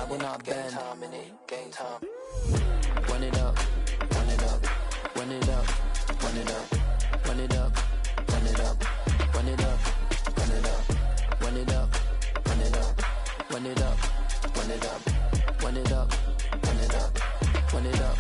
will not bend. Game time. Run it up, run it up, run it up, run it up, run it up, run it up, run it up, run it up, run it up, run it up, run it up, run it up, run it up, run it up, run it up.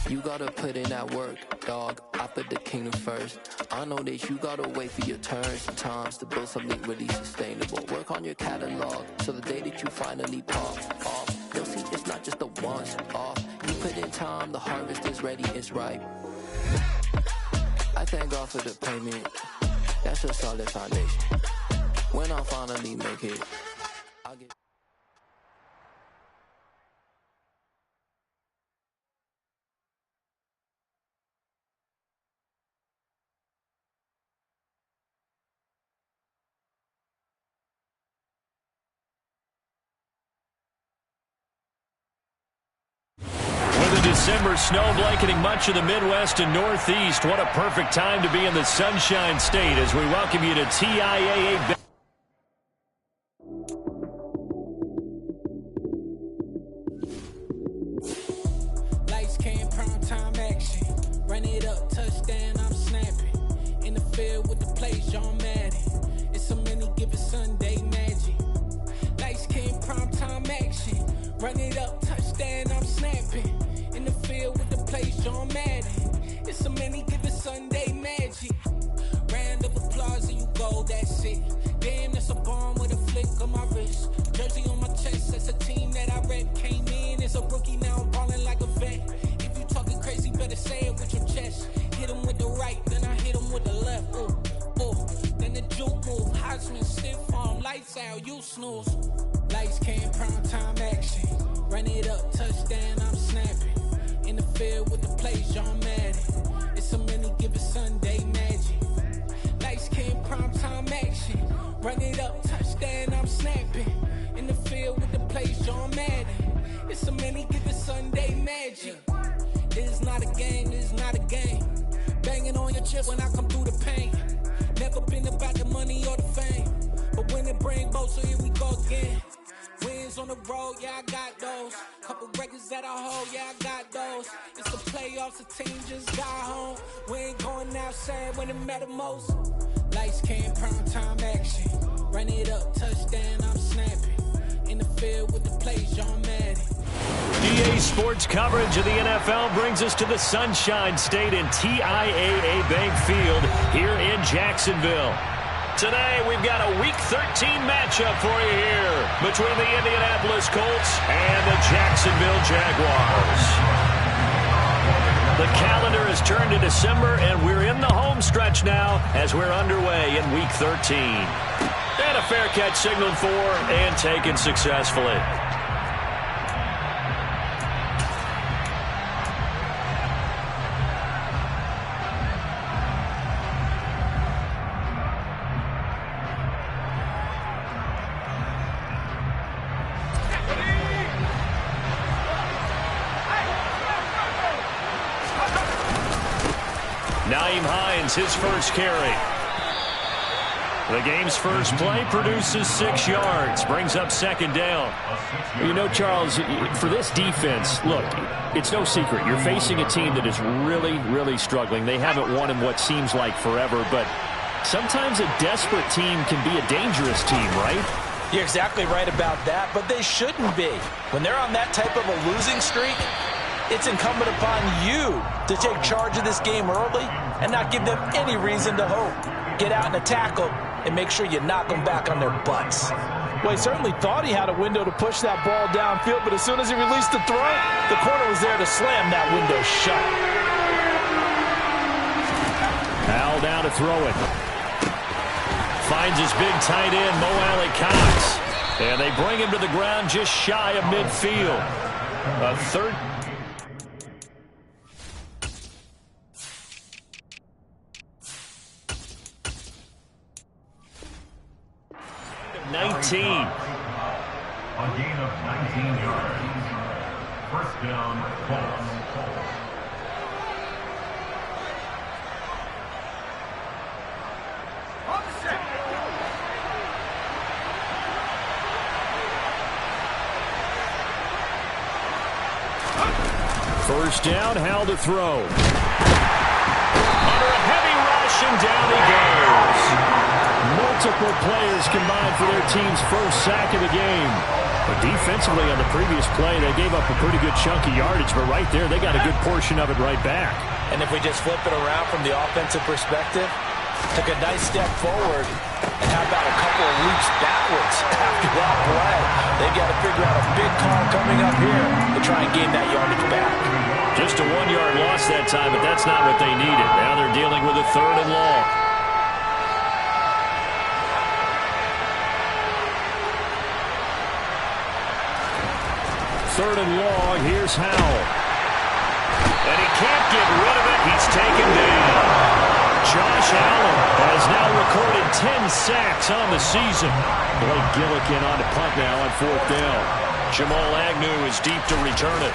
You gotta put in that work, dog. I put the kingdom first. I know that you gotta wait for your turn sometimes to build something really sustainable. Work on your catalog, so the day that you finally pop off, you'll see it's not just a once off. You put in time, the harvest is ready, it's ripe. I thank God for the payment. That's a solid foundation. When I finally make it, I'll get... December snow blanketing much of the Midwest and Northeast. What a perfect time to be in the Sunshine State as we welcome you to TIAA. Lights came, prime time action. Run it up, touchdown, I'm snapping. In the field with the plays, John Madden. It's so many given Sunday magic. Lights came, prime time action. Run it up, touchdown, I'm snapping. In the field with the plays, John Madden. It's so many given Sunday magic. Round of applause and you go, that's it. Damn, that's a bomb with a flick on my wrist. Jersey on my chest, that's a team that I rep. Came in as a rookie, now I'm balling like a vet. If you talking crazy, better say it with your chest. Hit him with the right, then I hit him with the left. Ooh, ooh. Then the juke move, Heisman stiff arm, lights out, you snooze. Lights came, prime time action. Run it up, touchdown, I'm snapping. In the field with the plays, John Madden. It's so many given Sunday magic. Lights came, prime time action. Run it up, touchdown, I'm snapping. In the field with the plays, John Madden. It's so many given Sunday magic. This is not a game, this is not a game. Banging on your chest when I come through the pain. Never been about the money or the fame. But when it bring both, so here we go again. Wins on the road, yeah, I got those. Couple records that I hold, yeah, I got those. It's the playoffs, the team just got home. We ain't going outside when it matter most. Lights came, prime time action. Run it up, touchdown, I'm snapping. In the field with the plays, John Madden. DA Sports coverage of the NFL brings us to the Sunshine State in TIAA Bank Field here in Jacksonville. Today, we've got a Week 13 matchup for you here between the Indianapolis Colts and the Jacksonville Jaguars. The calendar has turned to December, and we're in the home stretch now as we're underway in Week 13. And a fair catch signaled for and taken successfully. His first carry. The game's first play produces 6 yards, brings up second down. You know, Charles, for this defense, look, it's no secret. You're facing a team that is really, really struggling. They haven't won in what seems like forever, but sometimes a desperate team can be a dangerous team, right? You're exactly right about that, but they shouldn't be. When they're on that type of a losing streak, it's incumbent upon you to take charge of this game early and not give them any reason to hope. Get out and attack them and make sure you knock them back on their butts. Well, he certainly thought he had a window to push that ball downfield, but as soon as he released the throw, the corner was there to slam that window shut. Al down to throw it. Finds his big tight end, Mo Alley Cox. And they bring him to the ground just shy of midfield. A third. 19. A gain of 19 yards. First down, Colts. First down, Howell to throw. Under a heavy rush, and down he goes. Multiple players combined for their team's first sack of the game. But defensively on the previous play, they gave up a pretty good chunk of yardage, but right there, they got a good portion of it right back. And if we just flip it around from the offensive perspective, took a nice step forward, and how about a couple of leaps backwards after that play? They've got to figure out a big call coming up here to try and gain that yardage back. Just a 1-yard loss that time, but that's not what they needed. Now they're dealing with a 3rd and long. Third and long, here's Howell. And he can't get rid of it. He's taken down. Josh Allen has now recorded 10 sacks on the season. Blake Gillikin on the punt now on 4th down. Jamal Agnew is deep to return it.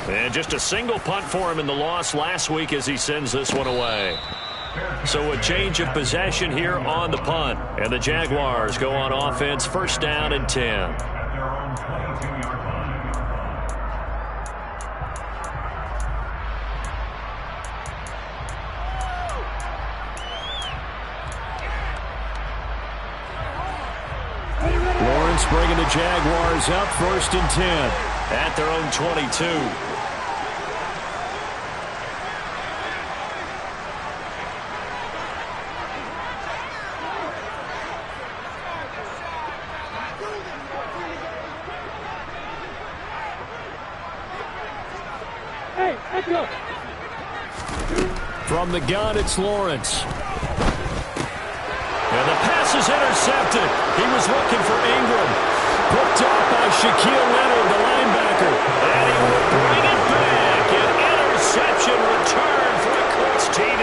And just a single punt for him in the loss last week as he sends this one away. So a change of possession here on the punt. And the Jaguars go on offense, 1st down and 10. Bringing the Jaguars up 1st and 10 at their own 22. Hey, let's go. From the gun, it's Lawrence. And the pass is intercepted. He was looking for Ingram. Picked off by Shaquille Leonard, the linebacker. And he will bring it back. An interception return for a Colts TD.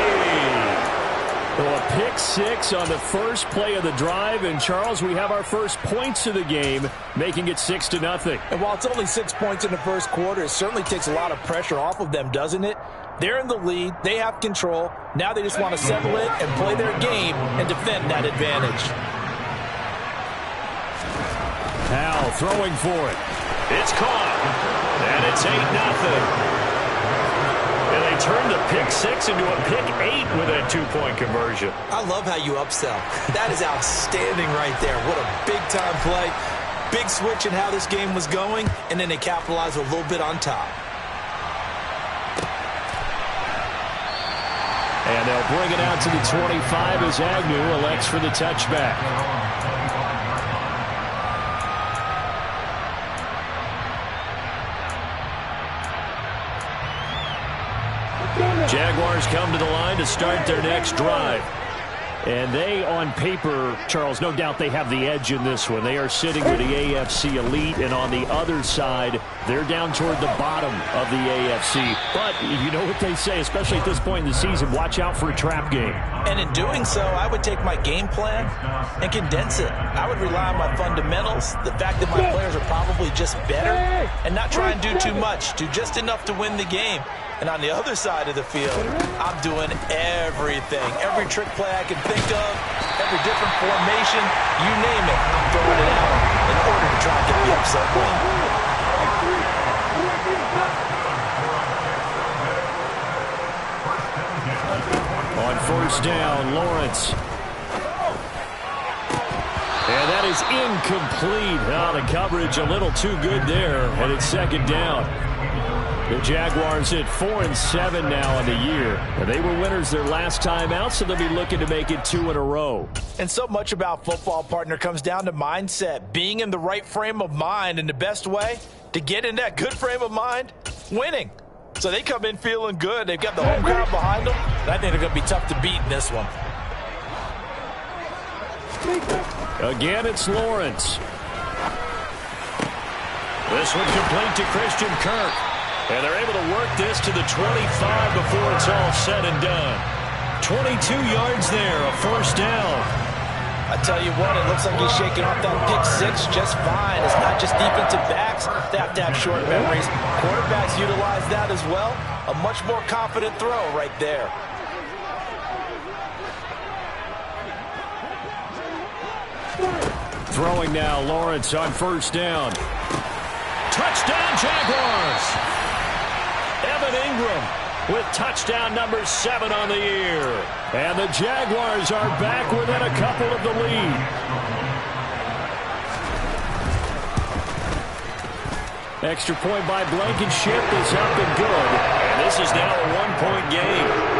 Well, a pick 6 on the first play of the drive. And, Charles, we have our first points of the game, making it 6-0. And while it's only 6 points in the first quarter, it certainly takes a lot of pressure off of them, doesn't it? They're in the lead. They have control. Now they just want to settle in and play their game and defend that advantage. Howell throwing for it. It's caught. And it's 8-0. And they turn the pick 6 into a pick 8 with that 2-point conversion. I love how you upsell. That is outstanding right there. What a big-time play. Big switch in how this game was going, and then they capitalize a little bit on top. And they'll bring it out to the 25 as Agnew elects for the touchback. Jaguars come to the line to start their next drive. And they, on paper, Charles, no doubt they have the edge in this one. They are sitting with the AFC elite, and on the other side, they're down toward the bottom of the AFC. But you know what they say, especially at this point in the season, watch out for a trap game. And in doing so, I would take my game plan and condense it. I would rely on my fundamentals, the fact that my players are probably just better, and not try and do too much, do just enough to win the game. And on the other side of the field, I'm doing everything. Every trick play I can think of, every different formation, you name it, I'm throwing it out in order to try and get the upset win. On 1st down, Lawrence. And that is incomplete. Now the coverage a little too good there, and it's 2nd down. The Jaguars at 4-7 now on the year. And they were winners their last time out, so they'll be looking to make it 2 in a row. And so much about football, partner, comes down to mindset, being in the right frame of mind. And the best way to get in that good frame of mind, winning. So they come in feeling good. They've got the home crowd behind them. And I think they're going to be tough to beat in this one. Again, it's Lawrence. This one complete to Christian Kirk. And they're able to work this to the 25 before it's all said and done. 22 yards there, a 1st down. I tell you what, it looks like he's shaking off that pick 6 just fine. It's not just defensive backs. They have to have short memories. Quarterbacks utilize that as well. A much more confident throw right there. Throwing now, Lawrence on 1st down. Touchdown, Jaguars! Melvin Ingram with touchdown number 7 on the year. And the Jaguars are back within a couple of the lead. Extra point by Blankenship is up and good. And this is now a 1-point game.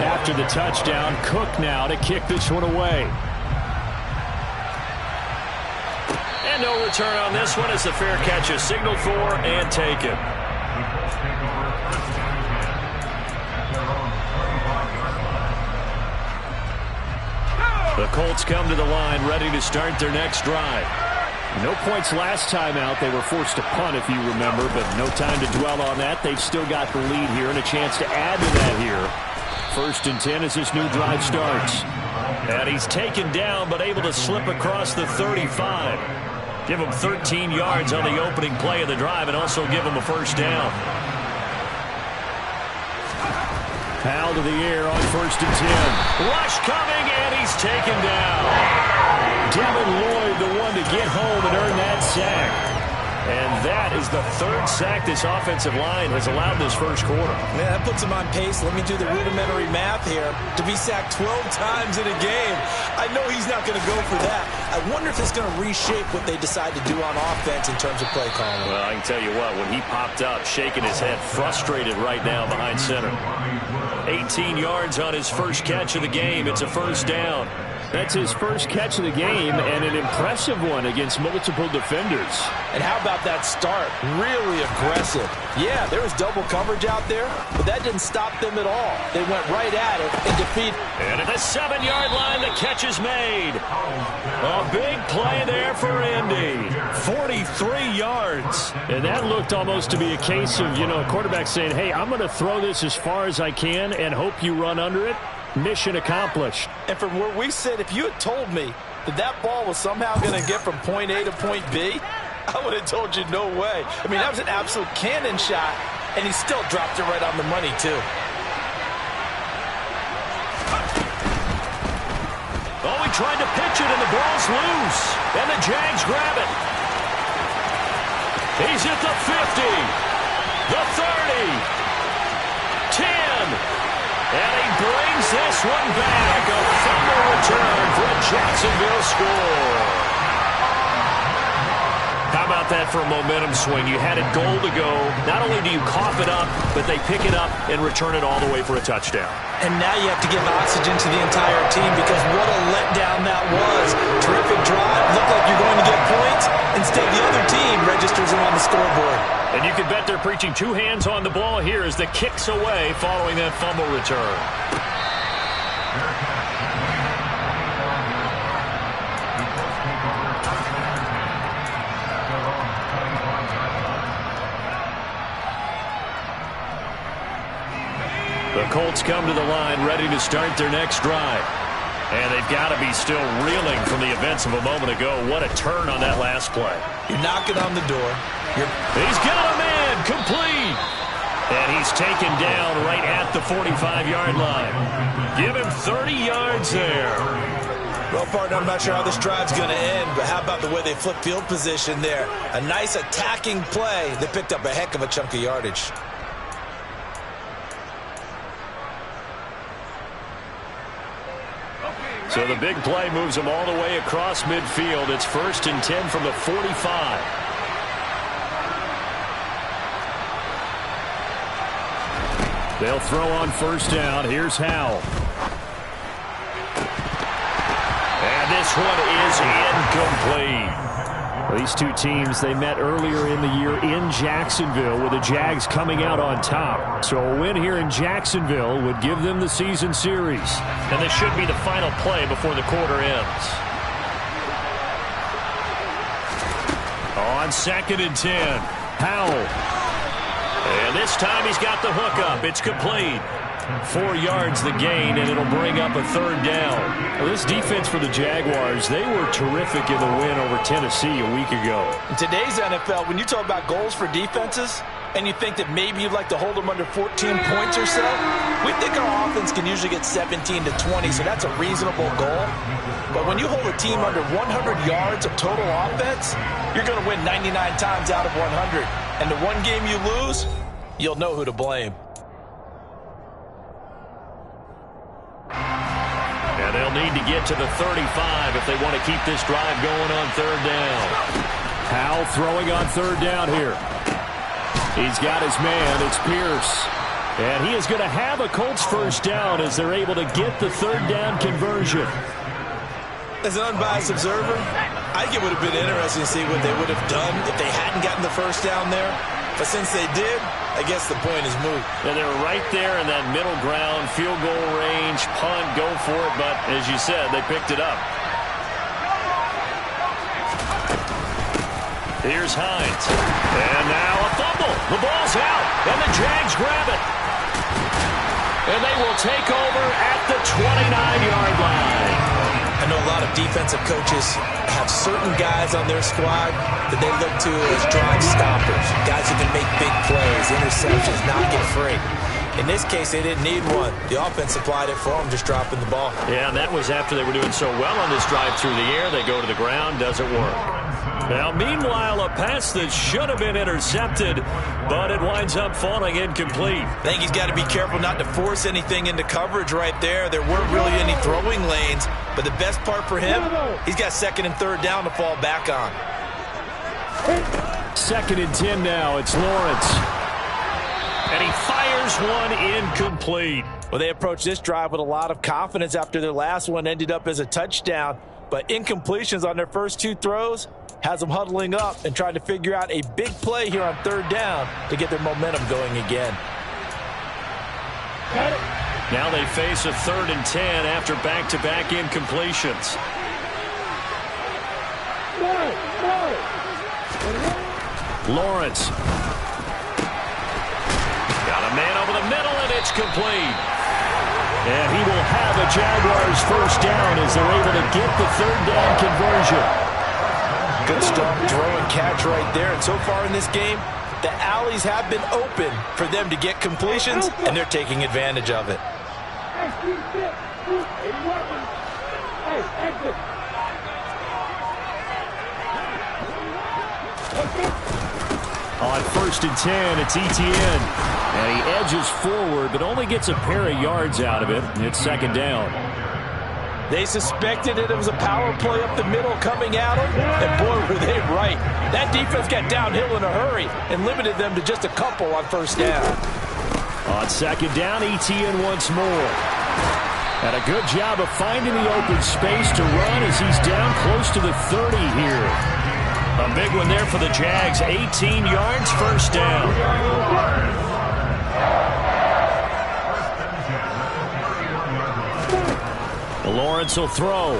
After the touchdown, Cook now to kick this one away. And no return on this one as the fair catch is signaled for and taken. The Colts come to the line ready to start their next drive. No points last time out. They were forced to punt, if you remember, but no time to dwell on that. They've still got the lead here and a chance to add to that here. 1st and 10 as this new drive starts. And he's taken down but able to slip across the 35. Give him 13 yards on the opening play of the drive and also give him a first down. Powell to the air on 1st and 10. Rush coming and he's taken down. Devin Lloyd the one to get home and earn that sack. And that is the 3rd sack this offensive line has allowed this first quarter. Man, that puts him on pace. Let me do the rudimentary math here. To be sacked 12 times in a game, I know he's not going to go for that. I wonder if it's going to reshape what they decide to do on offense in terms of play calling. Well, I can tell you what, when he popped up, shaking his head, frustrated right now behind center. 18 yards on his first catch of the game. It's a first down. That's his first catch of the game and an impressive one against multiple defenders. And how about that start? Really aggressive. Yeah, there was double coverage out there, but that didn't stop them at all. They went right at it and defeated. And at the 7-yard line, the catch is made. A big play there for Indy. 43 yards. And that looked almost to be a case of, a quarterback saying, hey, I'm going to throw this as far as I can and hope you run under it. Mission accomplished. And from where we sit, if you had told me that ball was somehow going to get from point A to point B, I would have told you no way. I mean, that was an absolute cannon shot, and he still dropped it right on the money, too. Oh, he tried to pitch it, and the ball's loose. And the Jags grab it. He's at the 50, the 30, 10. And he brings this one back. A fumble return for a Jacksonville score. How about that for a momentum swing? You had it goal to go. Not only do you cough it up, but they pick it up and return it all the way for a touchdown. And now you have to give oxygen to the entire team because what a letdown that was. Terrific drive. Looked like you're going to get points. Instead, the other team registers it on the scoreboard. And you can bet they're preaching 2 hands on the ball here as the kick's away following that fumble return. The Colts come to the line ready to start their next drive. And they've got to be still reeling from the events of a moment ago. What a turn on that last play. You're knocking on the door. He's got a man, complete. And he's taken down right at the 45-yard line. Give him 30 yards there. Well, partner, I'm not sure how this drive's going to end, but how about the way they flip field position there? A nice attacking play that picked up a heck of a chunk of yardage. So the big play moves them all the way across midfield. It's 1st and 10 from the 45. They'll throw on first down. Here's Howell. And this one is incomplete. These two teams, they met earlier in the year in Jacksonville with the Jags coming out on top. So a win here in Jacksonville would give them the season series. And this should be the final play before the quarter ends. On 2nd and 10, Howell. And this time he's got the hook up. It's complete. 4 yards the gain, and it'll bring up a 3rd down. Well, this defense for the Jaguars, they were terrific in the win over Tennessee a week ago. In today's NFL, when you talk about goals for defenses, and you think that maybe you'd like to hold them under 14 points or so, we think our offense can usually get 17 to 20, so that's a reasonable goal. But when you hold a team under 100 yards of total offense, you're going to win 99 times out of 100. And the one game you lose, you'll know who to blame. And they'll need to get to the 35 if they want to keep this drive going on 3rd down. Powell throwing on 3rd down here. He's got his man. It's Pierce. And he is going to have a Colts 1st down as they're able to get the 3rd down conversion. As an unbiased observer, I think it would have been interesting to see what they would have done if they hadn't gotten the 1st down there. But since they did, I guess the point is moot. And they're right there in that middle ground, field goal range, punt, go for it. But as you said, they picked it up. Here's Hines. And now a fumble. The ball's out, and the Jags grab it. And they will take over at the 29-yard line. I know a lot of defensive coaches have certain guys on their squad that they look to as drive stoppers, guys who can make big plays, interceptions, not get free. In this case, they didn't need one. The offense supplied it for them, just dropping the ball. Yeah, and that was after they were doing so well on this drive through the air. They go to the ground, doesn't work. Now, meanwhile, a pass that should have been intercepted, but it winds up falling incomplete. I think he's got to be careful not to force anything into coverage right there. There weren't really any throwing lanes, but the best part for him, he's got 2nd and 3rd down to fall back on. 2nd and 10 now. It's Lawrence. And he fires one incomplete. Well, they approached this drive with a lot of confidence after their last one ended up as a touchdown. But incompletions on their first 2 throws has them huddling up and trying to figure out a big play here on 3rd down to get their momentum going again. Now they face a 3rd and 10 after back-to-back incompletions. Lawrence. Got a man over the middle, and it's complete. And he will have a Jaguars 1st down as they're able to get the 3rd down conversion. Good stuff, throw and catch right there. And so far in this game, the alleys have been open for them to get completions, and they're taking advantage of it. On 1st and 10, it's Etienne. And he edges forward, but only gets a pair of yards out of it. It's 2nd down. They suspected it was a power play up the middle coming at them, and boy, were they right. That defense got downhill in a hurry and limited them to just a couple on 1st down. On 2nd down, Etienne once more. And a good job of finding the open space to run as he's down close to the 30 here. A big one there for the Jags. 18 yards, 1st down. Lawrence will throw.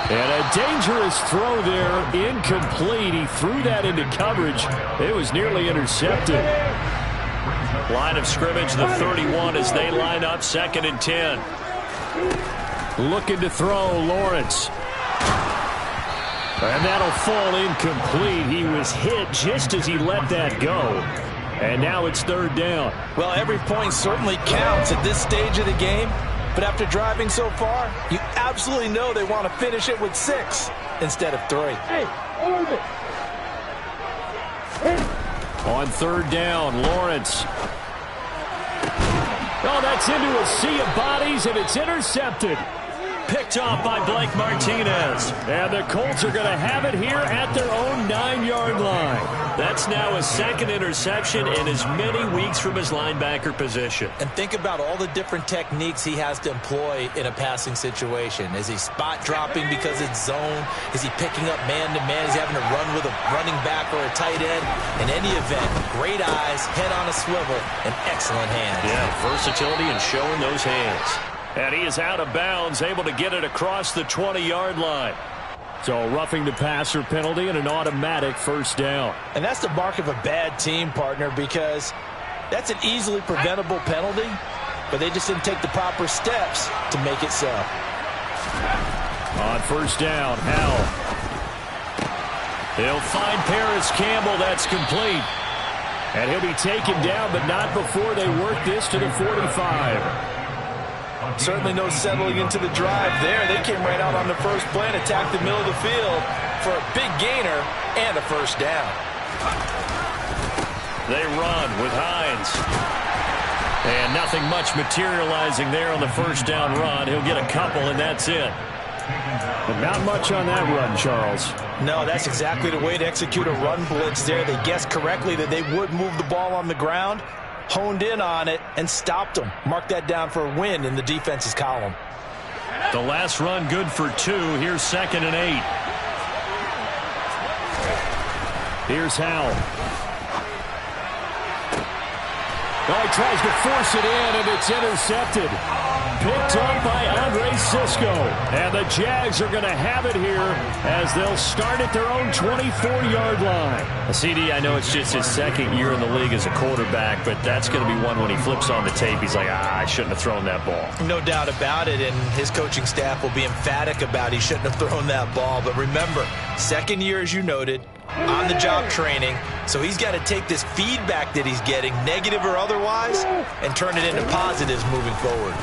And a dangerous throw there, incomplete. He threw that into coverage. It was nearly intercepted. Line of scrimmage, the 31 as they line up, 2nd and 10. Looking to throw, Lawrence. And that'll fall incomplete. He was hit just as he let that go. And now it's 3rd down. Well, every point certainly counts at this stage of the game. But after driving so far, you absolutely know they want to finish it with 6 instead of 3. On 3rd down, Lawrence. Oh, that's into a sea of bodies, and it's intercepted. Picked off by Blake Martinez. And the Colts are going to have it here at their own 9-yard line. That's now his 2nd interception in as many weeks from his linebacker position. And think about all the different techniques he has to employ in a passing situation. Is he spot dropping because it's zone? Is he picking up man-to-man? Is he having to run with a running back or a tight end? In any event, great eyes, head on a swivel, and excellent hands. Yeah, versatility and showing those hands. And he is out of bounds, able to get it across the 20-yard line. So roughing the passer penalty and an automatic 1st down. And that's the mark of a bad team, partner, because That's an easily preventable penalty, but they just didn't take the proper steps to make it so. On first down, Howell. He'll find Paris Campbell. That's complete. And he'll be taken down, but not before they work this to the 45. Certainly no settling into the drive there. They came right out on the first play and attacked the middle of the field for a big gainer and a first down. They run with Hines. And nothing much materializing there on the first down run. He'll get a couple, and that's it. But not much on that run, Charles. No, that's exactly the way to execute a run blitz there. They guessed correctly that they would move the ball on the ground, honed in on it, and stopped them. Mark that down for a win in the defense's column. The last run good for 2. Here's 2nd and 8. Here's Howell. Oh, he tries to force it in, and it's intercepted. Picked up by Andre Sisco. And the Jags are going to have it here as they'll start at their own 24-yard line. CD, I know it's just his 2nd year in the league as a quarterback, but that's going to be one when he flips on the tape. He's like, I shouldn't have thrown that ball. No doubt about it, and his coaching staff will be emphatic about he shouldn't have thrown that ball. But remember, 2nd year, as you noted, on-the-job training, so he's got to take this feedback that he's getting, negative or otherwise, and turn it into positives moving forward.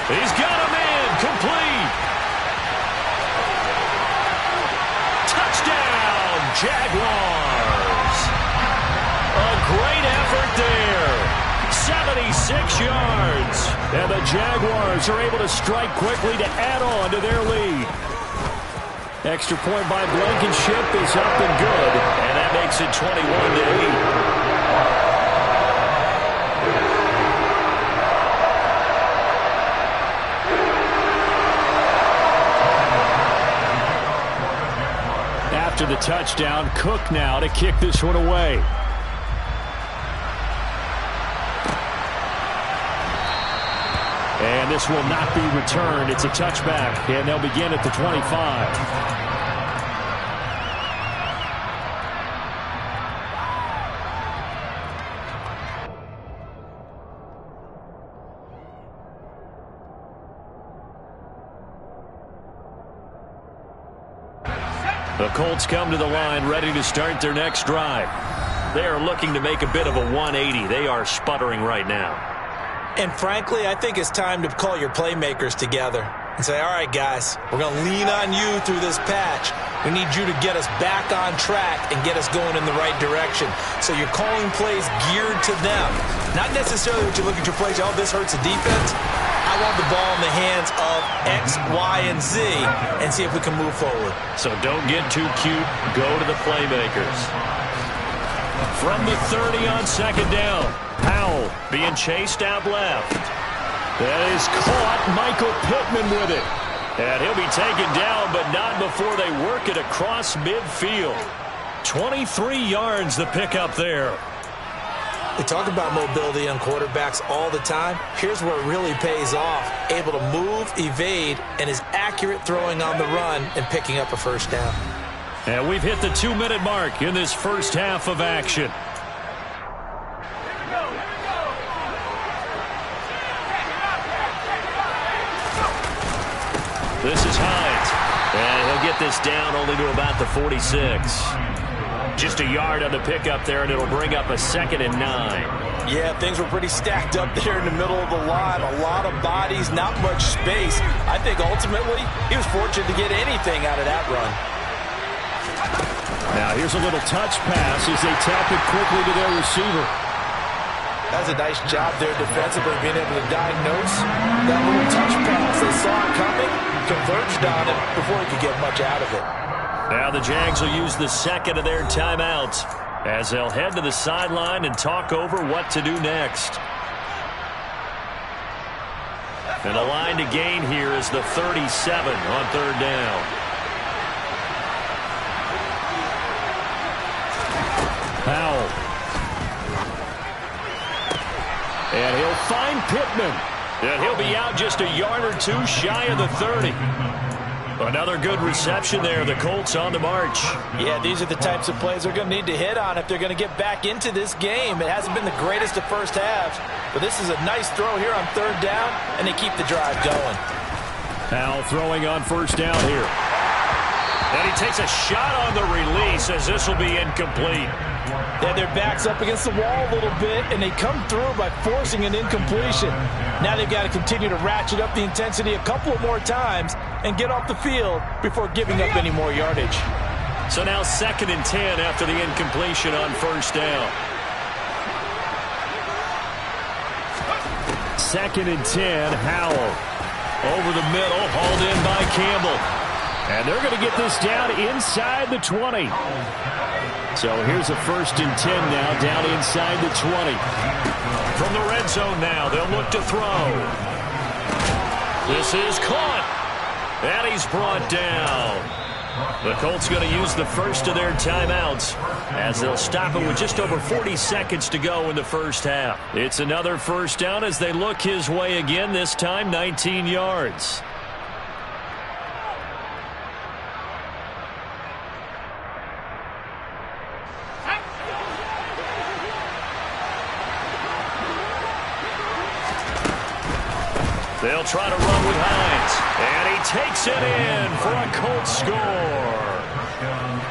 He's got him in, complete. Touchdown, Jaguars. A great effort there. 76 yards. And the Jaguars are able to strike quickly to add on to their lead. Extra point by Blankenship is up and good. And that makes it 21-8. After the touchdown, Cook now to kick this one away. And this will not be returned. It's a touchback, and they'll begin at the 25. The Colts come to the line ready to start their next drive. They are looking to make a bit of a 180. They are sputtering right now. And frankly, I think it's time to call your playmakers together and say, all right, guys, we're going to lean on you through this patch. We need you to get us back on track and get us going in the right direction. So you're calling plays geared to them. Not necessarily what you look at your plays, oh, this hurts the defense. I want the ball in the hands of X, Y, and Z and see if we can move forward. So don't get too cute. Go to the playmakers. From the 30 on 2nd down. Powell being chased out left. That is caught. Michael Pittman with it. And he'll be taken down, but not before they work it across midfield. 23 yards the pickup there. We talk about mobility on quarterbacks all the time. Here's where it really pays off. Able to move, evade, and is accurate throwing on the run and picking up a first down. And we've hit the 2-minute mark in this first half of action. This is Hines. And he'll get this down only to about the 46. Just a yard on the pickup there, and it'll bring up a 2nd and 9. Yeah, things were pretty stacked up there in the middle of the line. A lot of bodies, not much space. I think ultimately he was fortunate to get anything out of that run. Now here's a little touch pass as they tap it quickly to their receiver. That's a nice job there defensively, being able to diagnose that little touch pass. They saw it coming, converged on it before he could get much out of it. Now the Jags will use the 2nd of their timeouts as they'll head to the sideline and talk over what to do next. And the line to gain here is the 37 on 3rd down. Powell. And he'll find Pittman. And he'll be out just a yard or two shy of the 30. Another good reception there. The Colts on the march. Yeah, these are the types of plays they're going to need to hit on if they're going to get back into this game. It hasn't been the greatest of first halves, but this is a nice throw here on third down, and they keep the drive going. Now throwing on first down here. And he takes a shot on the release as this will be incomplete. They had their backs up against the wall a little bit, and they come through by forcing an incompletion. Now they've got to continue to ratchet up the intensity a couple of more times and get off the field before giving up any more yardage. So now 2nd and 10 after the incompletion on first down. 2nd and 10, Howell. Over the middle, hauled in by Campbell. And they're going to get this down inside the 20. So here's a 1st and 10 now, down inside the 20. From the red zone now, they'll look to throw. This is caught. And he's brought down. The Colts going to use the first of their timeouts as they'll stop it with just over 40 seconds to go in the first half. It's another first down as they look his way again, this time 19 yards. They'll try to run with Hines. And he takes it in for a Colts score.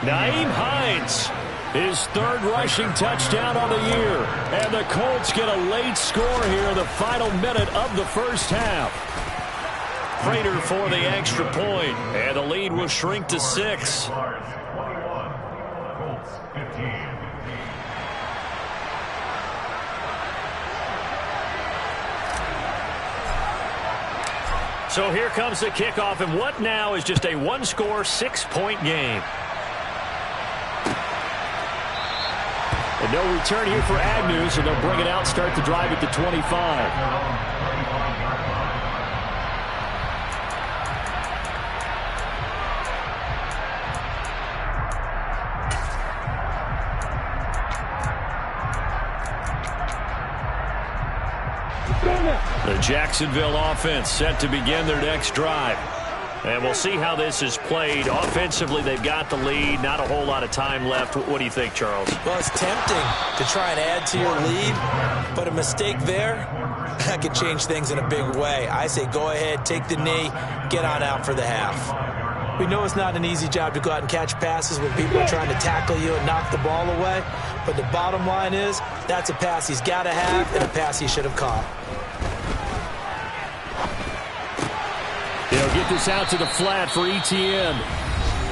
Nyheim Hines, his 3rd rushing touchdown on the year. And the Colts get a late score here in the final minute of the first half. Prater for the extra point. And the lead will shrink to 6. 21, Colts 15. So here comes the kickoff, and what now is just a one-score, 6-point game. And no return here for Agnew, so they'll bring it out, start the drive at the 25. The Jacksonville offense set to begin their next drive. And we'll see how this is played. Offensively, they've got the lead. Not a whole lot of time left. What do you think, Charles? Well, it's tempting to try and add to your lead, but a mistake there, that could change things in a big way. I say go ahead, take the knee, get on out for the half. We know it's not an easy job to go out and catch passes when people are trying to tackle you and knock the ball away, but the bottom line is that's a pass he's got to have and a pass he should have caught. They'll get this out to the flat for Etienne.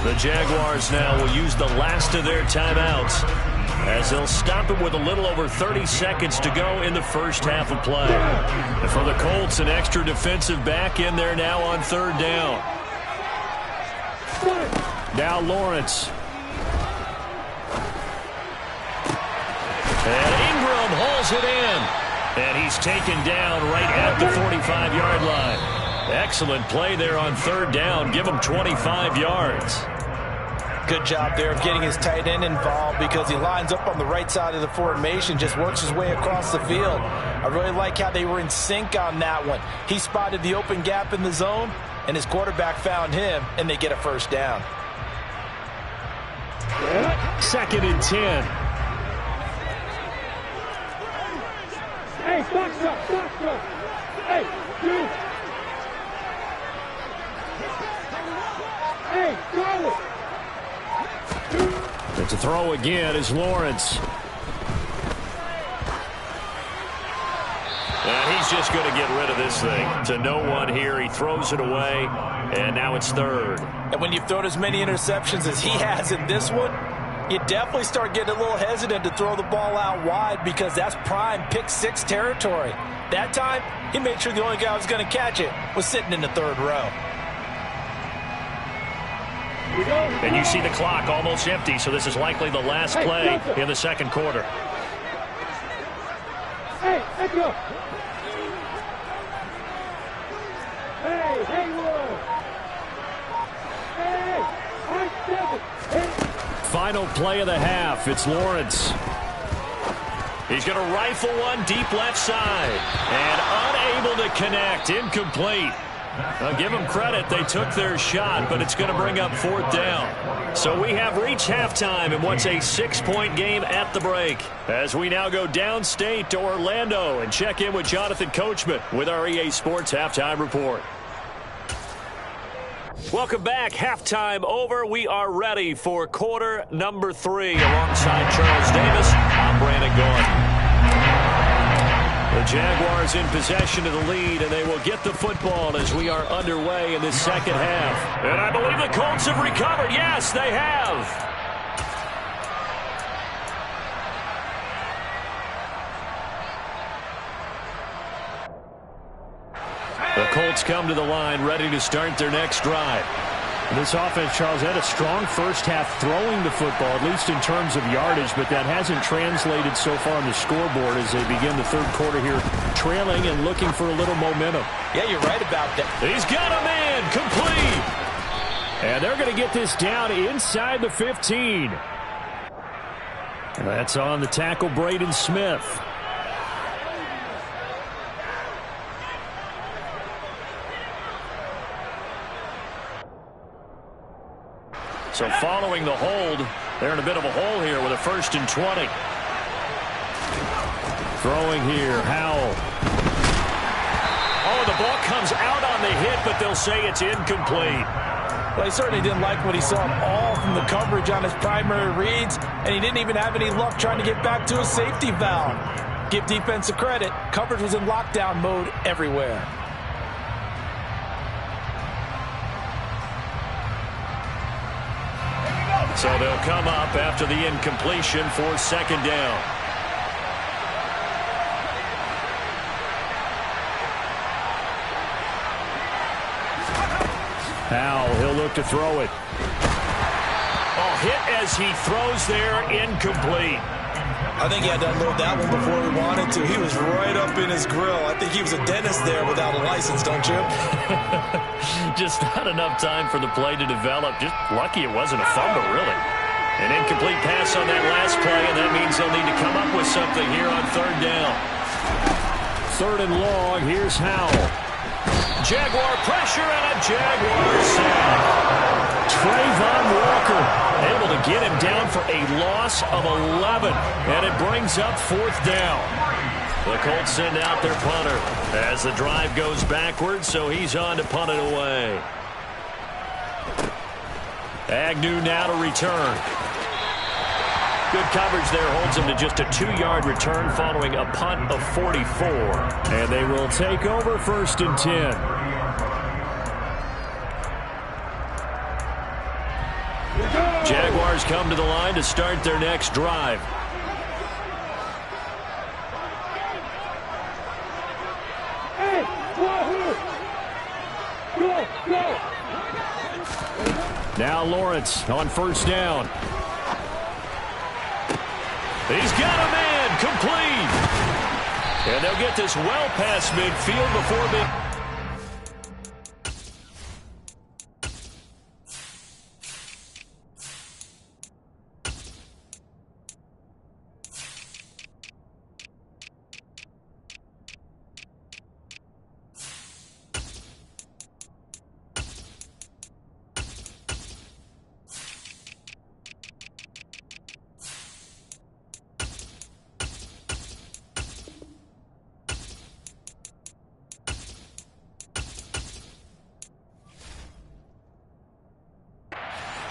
The Jaguars now will use the last of their timeouts as they'll stop it with a little over 30 seconds to go in the first half of play. And for the Colts, an extra defensive back in there now on third down. Now Lawrence. And Ingram hauls it in. And he's taken down right at the 45-yard line. Excellent play there on third down. Give him 25 yards. Good job there of getting his tight end involved because he lines up on the right side of the formation, just works his way across the field. I really like how they were in sync on that one. He spotted the open gap in the zone, and his quarterback found him, and they get a first down. 2nd and 10. Hey, box. Hey, you. Hey, throw it. To throw again is Lawrence. And he's just going to get rid of this thing. To no one here. He throws it away, and now it's third. And when you've thrown as many interceptions as he has in this one, you definitely start getting a little hesitant to throw the ball out wide because that's prime pick six territory. That time, he made sure the only guy who was going to catch it was sitting in the third row. And you see the clock almost empty, so this is likely the last play in the second quarter. Hey, let's go. Hey, Hayward. Hey, final play of the half. It's Lawrence. He's going to rifle one deep left side. And unable to connect. Incomplete. I'll give them credit. They took their shot, but it's going to bring up 4th down. So we have reached halftime in what's a 6-point game at the break. As we now go downstate to Orlando and check in with Jonathan Coachman with our EA Sports Halftime Report. Welcome back. Halftime over. We are ready for quarter number 3. Alongside Charles Davis, I'm Brandon Gaudin. The Jaguars in possession of the lead, and they will get the football as we are underway in this second half. And I believe the Colts have recovered. Yes, they have. The Colts come to the line ready to start their next drive. This offense, Charles, had a strong first half throwing the football, at least in terms of yardage, but that hasn't translated so far on the scoreboard as they begin the third quarter here, trailing and looking for a little momentum. Yeah, you're right about that. He's got a man, complete. And they're going to get this down inside the 15. And that's on the tackle, Braden Smith. So following the hold, they're in a bit of a hole here with a 1st and 20. Throwing here, Howell. Oh, the ball comes out on the hit, but they'll say it's incomplete. Well, he certainly didn't like what he saw all from the coverage on his primary reads, and he didn't even have any luck trying to get back to his safety valve. Give defense a credit. Coverage was in lockdown mode everywhere. So they'll come up after the incompletion for 2nd down. Howell, he'll look to throw it. Oh, hit as he throws there, incomplete. I think he had to unload that one before he wanted to. He was right up in his grill. I think he was a dentist there without a license, don't you? Just not enough time for the play to develop. Just lucky it wasn't a fumble, really. An incomplete pass on that last play, and that means they'll need to come up with something here on 3rd down. 3rd and long. Here's Howell. Jaguar pressure and a Jaguar sack. Trayvon Walker able to get him down for a loss of 11, and it brings up 4th down. The Colts send out their punter as the drive goes backwards, so he's on to punt it away. Agnew now to return. Good coverage there holds him to just a 2-yard return following a punt of 44. And they will take over 1st and 10. Jaguars come to the line to start their next drive. Hey, go, go. Now Lawrence on 1st down. He's got a man, complete. And they'll get this well past midfield before being...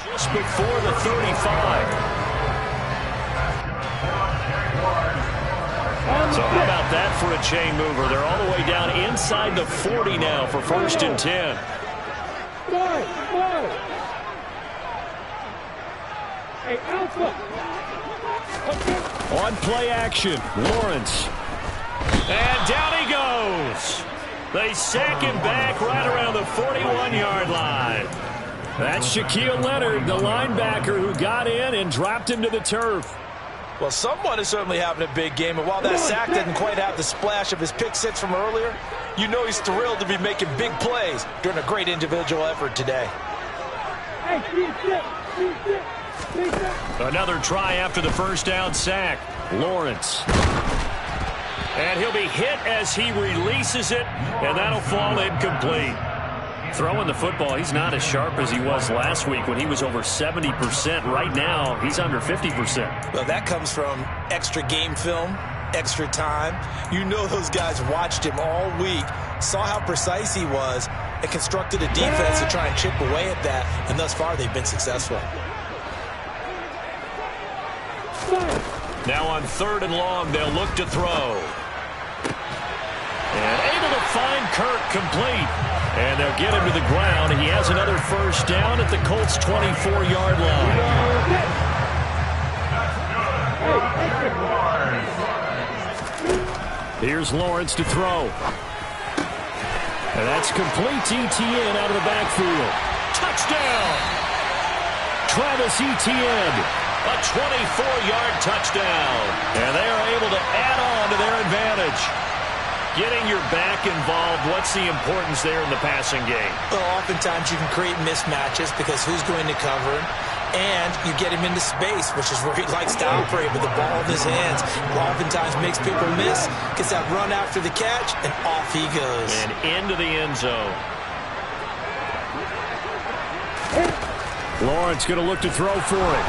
just before the 35. So how about that for a chain mover? They're all the way down inside the 40 now for 1st and 10. Hey, Alpha. On play action, Lawrence. And down he goes. They sack him back right around the 41-yard line. That's Shaquille Leonard, the linebacker who got in and dropped him to the turf. Well, someone is certainly having a big game, and while that sack didn't quite have the splash of his pick six from earlier, you know he's thrilled to be making big plays during a great individual effort today. Another try after the 1st down sack. Lawrence. And he'll be hit as he releases it, and that'll fall incomplete. Throwing the football, he's not as sharp as he was last week when he was over 70%. Right now, he's under 50%. Well, that comes from extra game film, extra time. You know those guys watched him all week, saw how precise he was, and constructed a defense to try and chip away at that, and thus far they've been successful. Now on 3rd and long, they'll look to throw. And able to find Kirk complete. And they'll get him to the ground. He has another first down at the Colts' 24-yard line. Here's Lawrence to throw. And that's complete to Etienne out of the backfield. Touchdown! Travis Etienne, a 24-yard touchdown. And they are able to add on to their advantage. Getting your back involved, what's the importance there in the passing game? Well, oftentimes you can create mismatches because who's going to cover him? And you get him into space, which is where he likes to operate with the ball in his hands. Oftentimes makes people miss, gets that run after the catch, and off he goes. And into the end zone. Lawrence going to look to throw for it.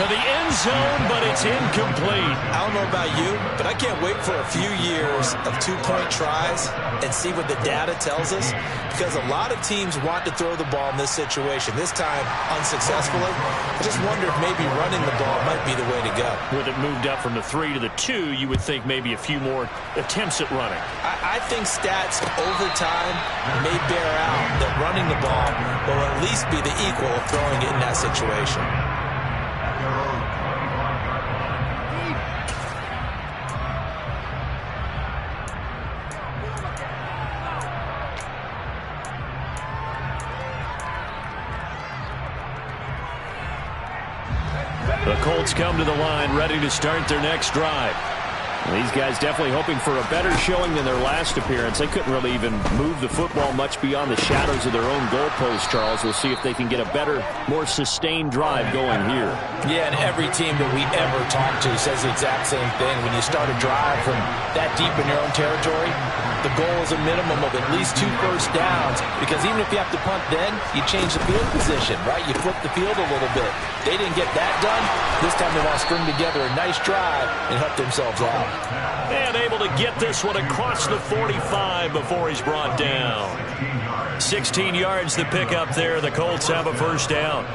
To the end zone, but it's incomplete. I don't know about you, but I can't wait for a few years of two-point tries and see what the data tells us, because a lot of teams want to throw the ball in this situation. This time, unsuccessfully. I just wonder if maybe running the ball might be the way to go. With it moved up from the 3 to the 2, you would think maybe a few more attempts at running. I think stats over time may bear out that running the ball will at least be the equal of throwing it in that situation. The Colts come to the line ready to start their next drive. These guys definitely hoping for a better showing than their last appearance. They couldn't really even move the football much beyond the shadows of their own goalpost, Charles. We'll see if they can get a better, more sustained drive going here. Yeah, and every team that we ever talk to says the exact same thing. When you start a drive from that deep in your own territory, the goal is a minimum of at least 2 first downs, because even if you have to punt then, you change the field position, right? You flip the field a little bit. They didn't get that done. This time they want to string together a nice drive and help themselves out. And able to get this one across the 45 before he's brought down. 16 yards to pick up there. The Colts have a first down.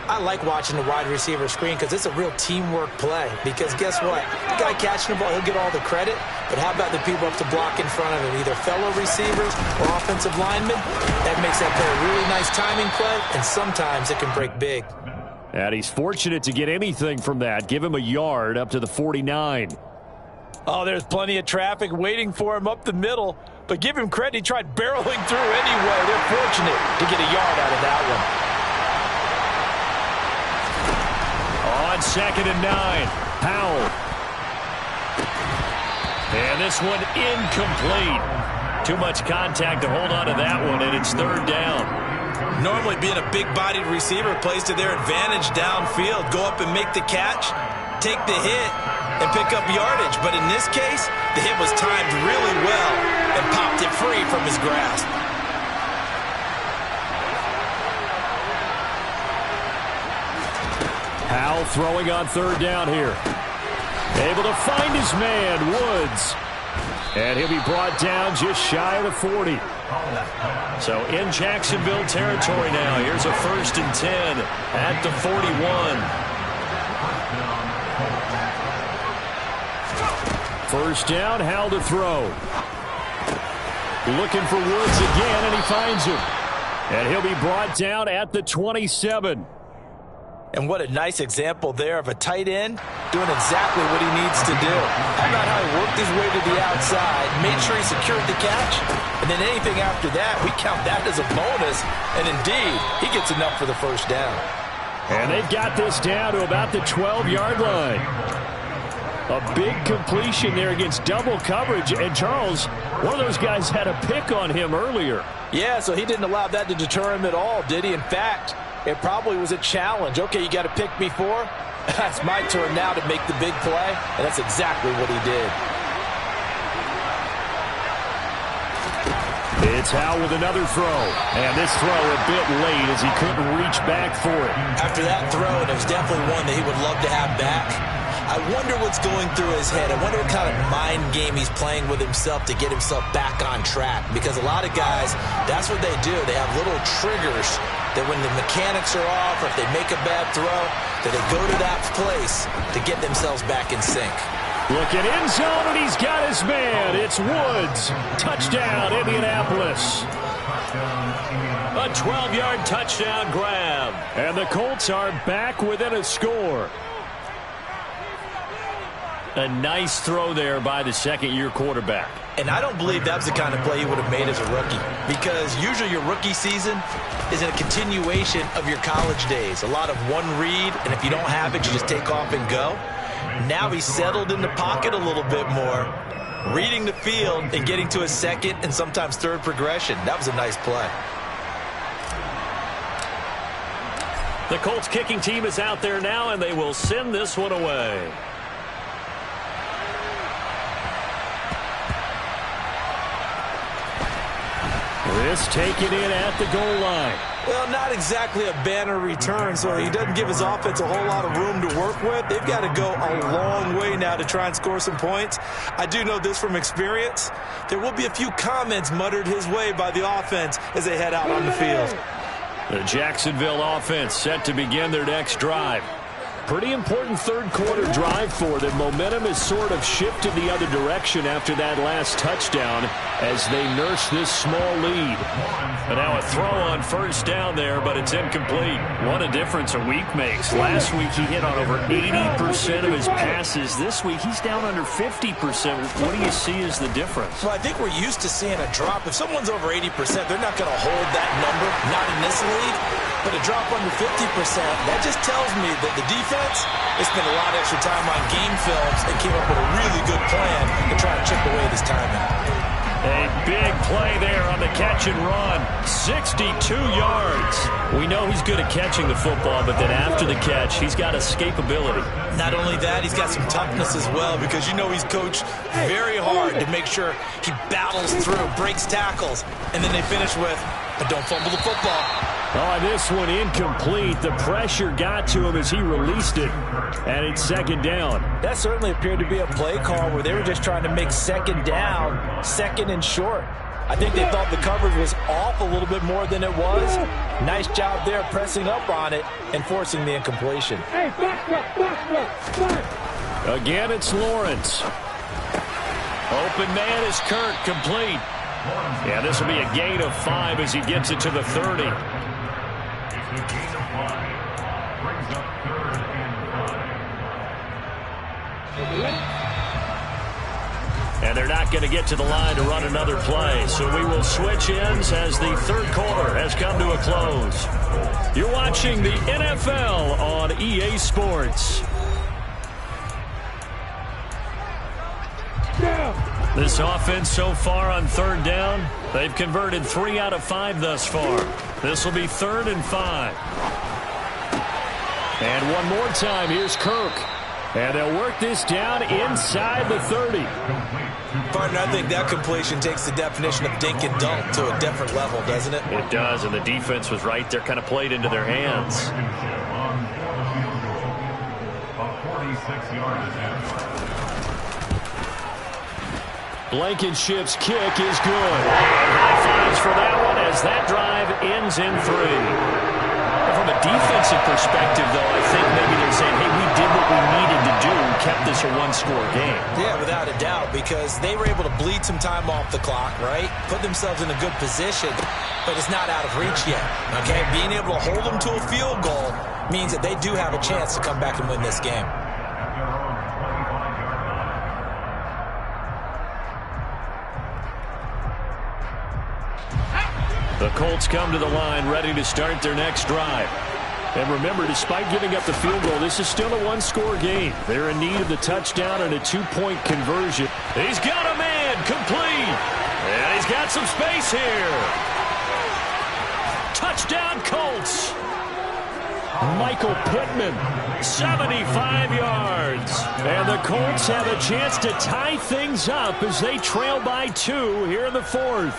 I like watching the wide receiver screen because it's a real teamwork play. Because guess what? The guy catching the ball, he'll get all the credit. But how about the people up to block in front of him? Either fellow receivers or offensive linemen. That makes that play a really nice timing play, and sometimes it can break big. And he's fortunate to get anything from that. Give him a yard up to the 49. Oh, there's plenty of traffic waiting for him up the middle. But give him credit, he tried barreling through anyway. They're fortunate to get a yard out of that one. On 2nd and 9, Powell. And this one incomplete. Too much contact to hold on to that one, and it's 3rd down. Normally being a big-bodied receiver plays to their advantage downfield. Go up and make the catch, take the hit, and pick up yardage. But in this case, the hit was timed really well and popped it free from his grasp. Powell throwing on 3rd down here. Able to find his man, Woods. And he'll be brought down just shy of the 40. So in Jacksonville territory now. Here's a 1st and 10 at the 41. 1st down, Howell to throw. Looking for Woods again, and he finds him. And he'll be brought down at the 27. And what a nice example there of a tight end doing exactly what he needs to do. How about how he worked his way to the outside, made sure he secured the catch, and then anything after that, we count that as a bonus. And indeed, he gets enough for the 1st down. And they've got this down to about the 12-yard line. A big completion there against double coverage. And Charles, one of those guys had a pick on him earlier. Yeah, so he didn't allow that to deter him at all, did he? In fact, it probably was a challenge. Okay, you got to pick me 4. That's my turn now to make the big play, and that's exactly what he did. It's Howe with another throw. And this throw a bit late as he couldn't reach back for it. After that throw, and it was definitely one that he would love to have back, I wonder what's going through his head. I wonder what kind of mind game he's playing with himself to get himself back on track. Because a lot of guys, that's what they do. They have little triggers that when the mechanics are off or if they make a bad throw, that they go to that place to get themselves back in sync. Looking end zone, and he's got his man. It's Woods. Touchdown, Indianapolis. A 12-yard touchdown grab. And the Colts are back within a score. A nice throw there by the second-year quarterback. And I don't believe that's the kind of play he would have made as a rookie. Because usually your rookie season is a continuation of your college days. A lot of one read, and if you don't have it, you just take off and go. Now he's settled in the pocket a little bit more, reading the field and getting to a second and sometimes third progression. That was a nice play. The Colts kicking team is out there now, and they will send this one away. This taken in at the goal line. Well, not exactly a banner return, so he doesn't give his offense a whole lot of room to work with. They've got to go a long way now to try and score some points. I do know this from experience. There will be a few comments muttered his way by the offense as they head out on the field. The Jacksonville offense set to begin their next drive. Pretty important third-quarter drive for them. Momentum has sort of shifted the other direction after that last touchdown as they nurse this small lead. And now a throw on first down there, but it's incomplete. What a difference a week makes. Last week he hit on over 80% of his passes. This week he's down under 50%. What do you see as the difference? Well, I think we're used to seeing a drop. If someone's over 80%, they're not going to hold that number, not in this league. But a drop under 50%, that just tells me that the defense has spent a lot of extra time on game films and came up with a really good plan to try to chip away this timing. A big play there on the catch and run. 62 yards. We know he's good at catching the football, but then after the catch, he's got escapability. Not only that, he's got some toughness as well because you know he's coached very hard to make sure he battles through, breaks tackles, and then they finish with, but don't fumble the football. Oh, this one incomplete. The pressure got to him as he released it, and it's second down. That certainly appeared to be a play call where they were just trying to make second down, second and short. I think they thought the coverage was off a little bit more than it was. Nice job there pressing up on it and forcing the incompletion. Again, it's Lawrence. Open man is Kirk, complete. Yeah, this will be a gain of 5 as he gets it to the 30. And they're not going to get to the line to run another play. So we will switch ends as the third quarter has come to a close. You're watching the NFL on EA Sports. This offense so far on third down, they've converted 3 out of 5 thus far. This will be 3rd and 5. And one more time, here's Kirk. And they'll work this down inside the 30. Partner, I think that completion takes the definition of dink and dunk to a different level, doesn't it? It does, and the defense was right there, kind of played into their hands. Blankenship's kick is good. And high fives for that one as that drive ends in 3. From a defensive perspective, though, I think maybe they're saying, hey, we did what we needed to do, kept this a one-score game. Yeah, without a doubt, because they were able to bleed some time off the clock, right? Put themselves in a good position, but it's not out of reach yet, okay? Being able to hold them to a field goal means that they do have a chance to come back and win this game. The Colts come to the line ready to start their next drive. And remember, despite giving up the field goal, this is still a one-score game. They're in need of the touchdown and a 2-point conversion. He's got a man, complete. And he's got some space here. Touchdown, Colts. Michael Pittman, 75 yards. And the Colts have a chance to tie things up as they trail by 2 here in the 4th.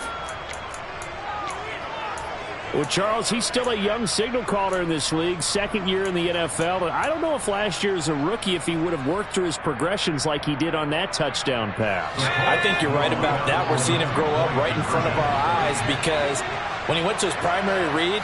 Well, Charles, he's still a young signal caller in this league, second year in the NFL. But I don't know if last year as a rookie if he would have worked through his progressions like he did on that touchdown pass. I think you're right about that. We're seeing him grow up right in front of our eyes because when he went to his primary read,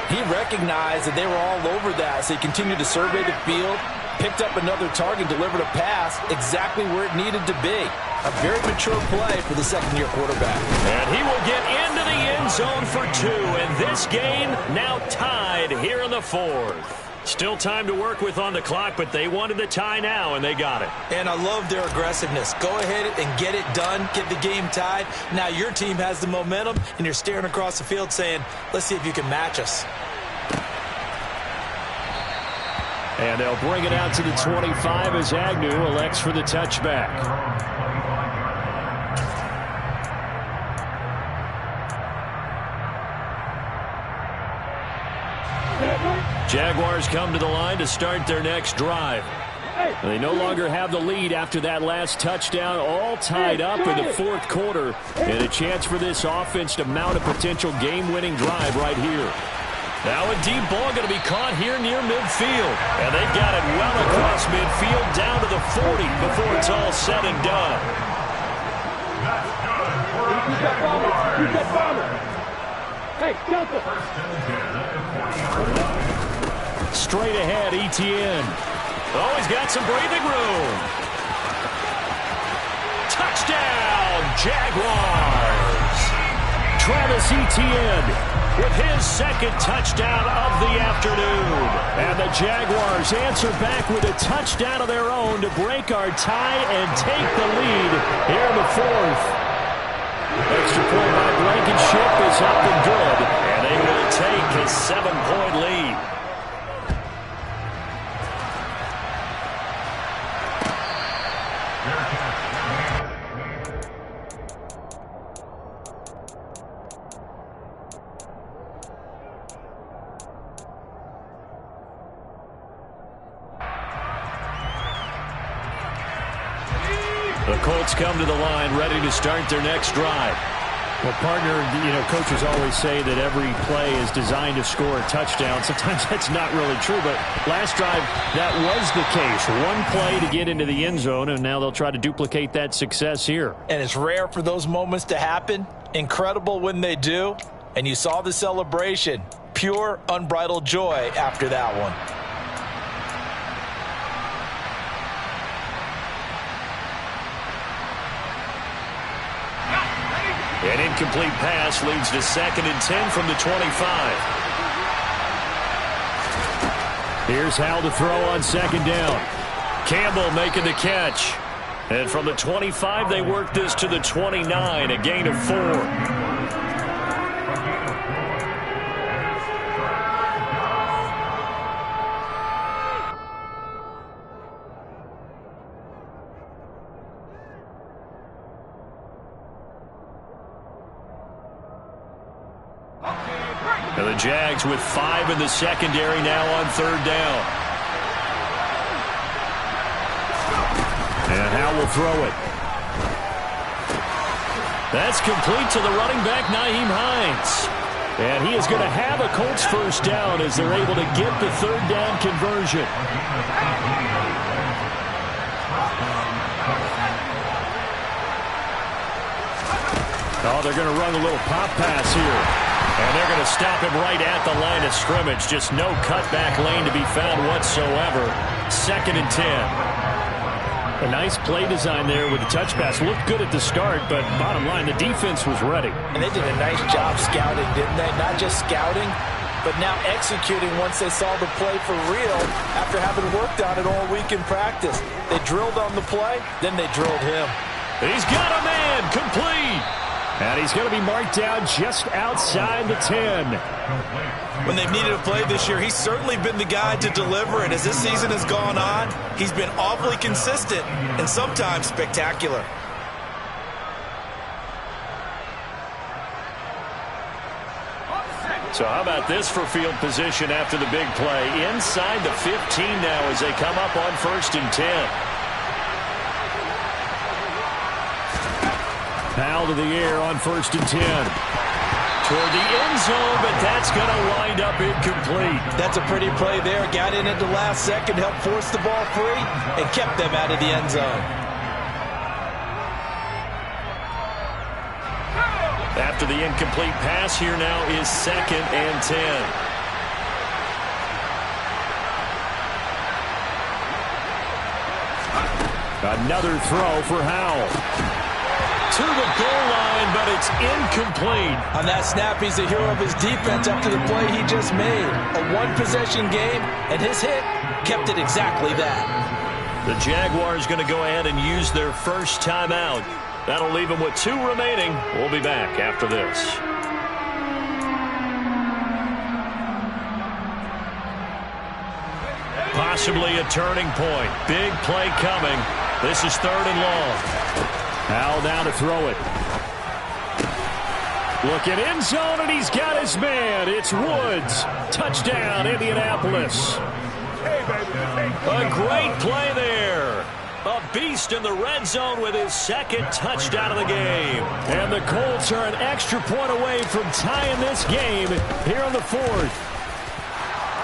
he recognized that they were all over that. So he continued to survey the field, picked up another target, delivered a pass exactly where it needed to be. A very mature play for the second-year quarterback. And he will get into the end zone for 2. And this game now tied here in the 4th. Still time to work with on the clock, but they wanted the tie now, and they got it. And I love their aggressiveness. Go ahead and get it done, get the game tied. Now your team has the momentum, and you're staring across the field saying, let's see if you can match us. And they'll bring it out to the 25 as Agnew elects for the touchback. Jaguars come to the line to start their next drive. They no longer have the lead after that last touchdown, all tied up in the 4th quarter, and a chance for this offense to mount a potential game-winning drive right here. Now a deep ball going to be caught here near midfield, and they've got it well across midfield down to the 40 before it's all said and done. Hey, Delta! Straight ahead, Etienne. Oh, he's got some breathing room. Touchdown, Jaguars. Travis Etienne with his second touchdown of the afternoon. And the Jaguars answer back with a touchdown of their own to break our tie and take the lead here in the 4th. Extra point by Blankenship is up and good. And they will take a 7-point lead. The Colts come to the line ready to start their next drive. Well, partner, coaches always say that every play is designed to score a touchdown. Sometimes that's not really true, but last drive, that was the case. One play to get into the end zone, and now they'll try to duplicate that success here. And it's rare for those moments to happen. Incredible when they do. And you saw the celebration. Pure, unbridled joy after that one. An incomplete pass leads to 2nd and 10 from the 25. Here's Howell to throw on 2nd down. Campbell making the catch. And from the 25, they work this to the 29, a gain of 4. And the Jags with 5 in the secondary now on 3rd down. And Howell will throw it. That's complete to the running back, Nyheim Hines. And he is going to have a Colts first down as they're able to get the 3rd down conversion. Oh, they're going to run a little pop pass here. And they're going to stop him right at the line of scrimmage. Just no cutback lane to be found whatsoever. 2nd and 10. A nice play design there with the touch pass. Looked good at the start, but bottom line, the defense was ready. And they did a nice job scouting, didn't they? Not just scouting, but now executing once they saw the play for real after having worked on it all week in practice. They drilled on the play, then they drilled him. He's got a man, complete. And he's going to be marked down just outside the 10. When they've needed a play this year, he's certainly been the guy to deliver. And as this season has gone on, he's been awfully consistent and sometimes spectacular. So how about this for field position after the big play? Inside the 15 now as they come up on 1st and 10. Foul to the air on 1st and 10. toward the end zone, but that's going to wind up incomplete. That's a pretty play there. Got in at the last second, helped force the ball free, and kept them out of the end zone. After the incomplete pass, here now is 2nd and 10. Another throw for Howell. To the goal line, but it's incomplete. On that snap, he's the hero of his defense after the play he just made. A one-possession game, and his hit kept it exactly that. The Jaguars going to go ahead and use their first timeout. That'll leave them with 2 remaining. We'll be back after this. Possibly a turning point. Big play coming. This is 3rd and long. Howell down to throw it. Looking end zone, and he's got his man. It's Woods. Touchdown, Indianapolis. A great play there. A beast in the red zone with his 2nd touchdown of the game. And the Colts are an extra point away from tying this game here in the 4th.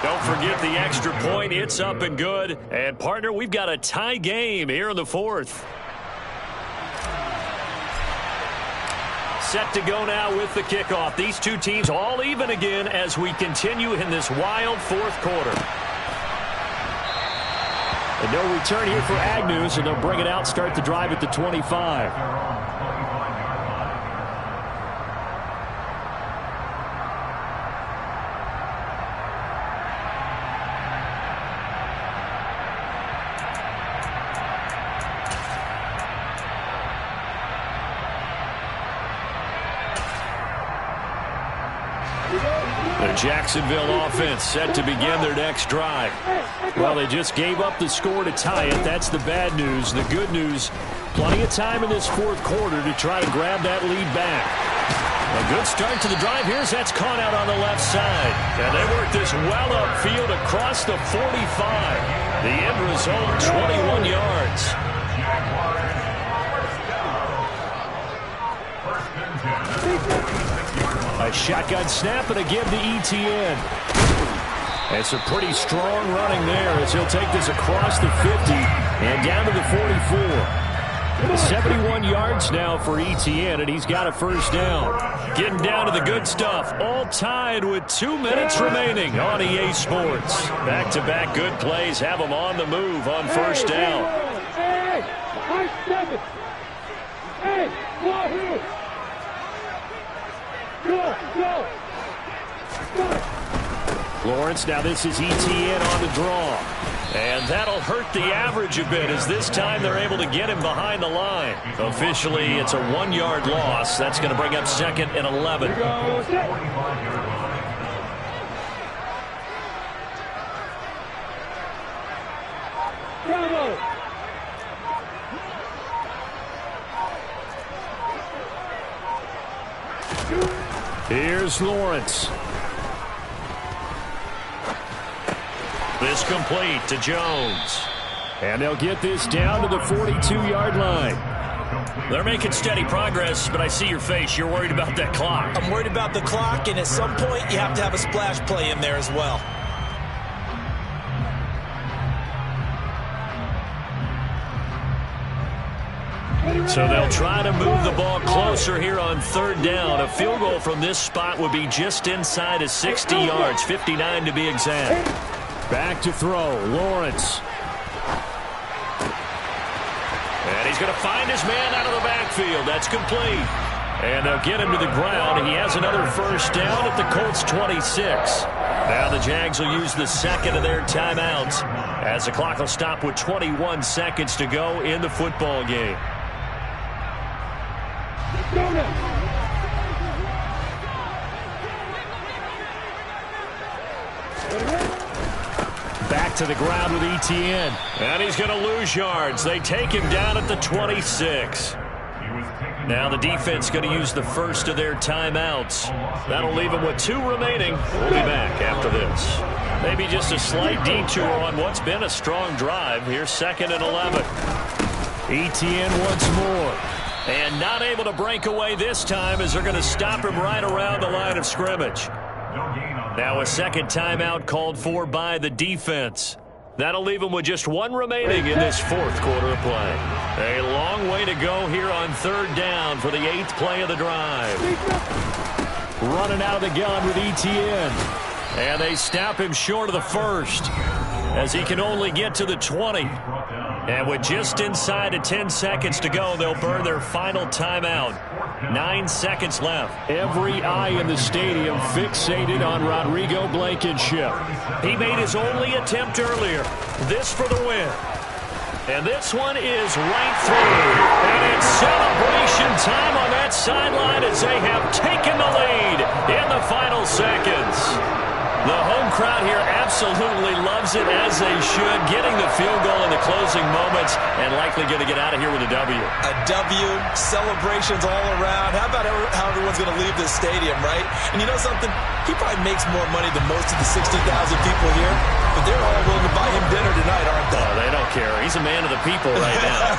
Don't forget the extra point. It's up and good. And, partner, we've got a tie game here in the 4th. Set to go now with the kickoff. These two teams all even again as we continue in this wild 4th quarter. And no return here for Agnew, and they'll bring it out, start the drive at the 25. The Jacksonville offense set to begin their next drive. Well, they just gave up the score to tie it. That's the bad news. The good news, plenty of time in this 4th quarter to try to grab that lead back. A good start to the drive. Here's that's caught out on the left side. And they work this well upfield across the 45. The end result, 21 yards. A shotgun snap and a give to ETN. It's a pretty strong running there as he'll take this across the 50 and down to the 44. 71 yards now for ETN, and he's got a first down. Getting down to the good stuff. All tied with 2 minutes remaining on EA Sports. Back-to-back good plays have them on the move on first down. Lawrence, now this is ETN on the draw. And that'll hurt the average a bit as this time they're able to get him behind the line. Officially, it's a 1-yard loss. That's going to bring up 2nd and 11. Here's Lawrence. This complete to Jones. And they'll get this down to the 42-yard line. They're making steady progress, but I see your face. You're worried about that clock. I'm worried about the clock, and at some point you have to have a splash play in there as well. So they'll try to move the ball closer here on 3rd down. A field goal from this spot would be just inside of 60 yards, 59 to be exact. Back to throw, Lawrence. And he's going to find his man out of the backfield. That's complete. And they'll get him to the ground. He has another first down at the Colts 26. Now the Jags will use the 2nd of their timeouts as the clock will stop with 21 seconds to go in the football game. Back to the ground with ETN. And he's going to lose yards. They take him down at the 26. Now the defense going to use the first of their timeouts. That'll leave them with 2 remaining. We'll be back after this. Maybe just a slight detour on what's been a strong drive. Here's 2nd and 11. ETN once more. And not able to break away this time as they're going to stop him right around the line of scrimmage. Now a second timeout called for by the defense. That'll leave him with just one remaining in this fourth quarter of play. A long way to go here on third down for the 8th play of the drive. Running out of the gun with ETN. And they stop him short of the first as he can only get to the 20. And with just inside of 10 seconds to go, they'll burn their final timeout. 9 seconds left. Every eye in the stadium fixated on Rodrigo Blankenship. He made his only attempt earlier. This for the win. And this one is right through. And it's celebration time on that sideline as they have taken the lead in the final seconds. The home crowd here absolutely loves it, as they should, getting the field goal in the closing moments and likely going to get out of here with a W. A W, celebrations all around. How about how everyone's going to leave this stadium, right? And you know something? He probably makes more money than most of the 60,000 people here, but they're all willing to buy him dinner tonight, aren't they? Oh, they don't care. He's a man of the people right now.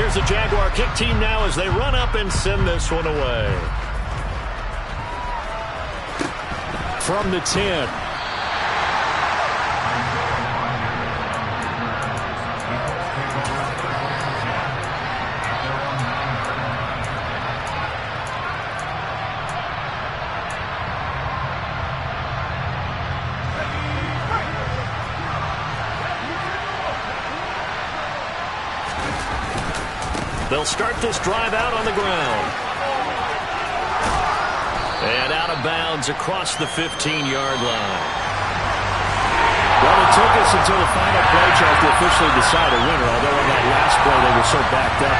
Here's the Jaguar kick team now as they run up and send this one away. From the 10. They'll start this drive out on the ground. And out of bounds across the 15-yard line. Well, it took us until the final play, Charles, to officially decide a winner, although on that last play they were so backed up.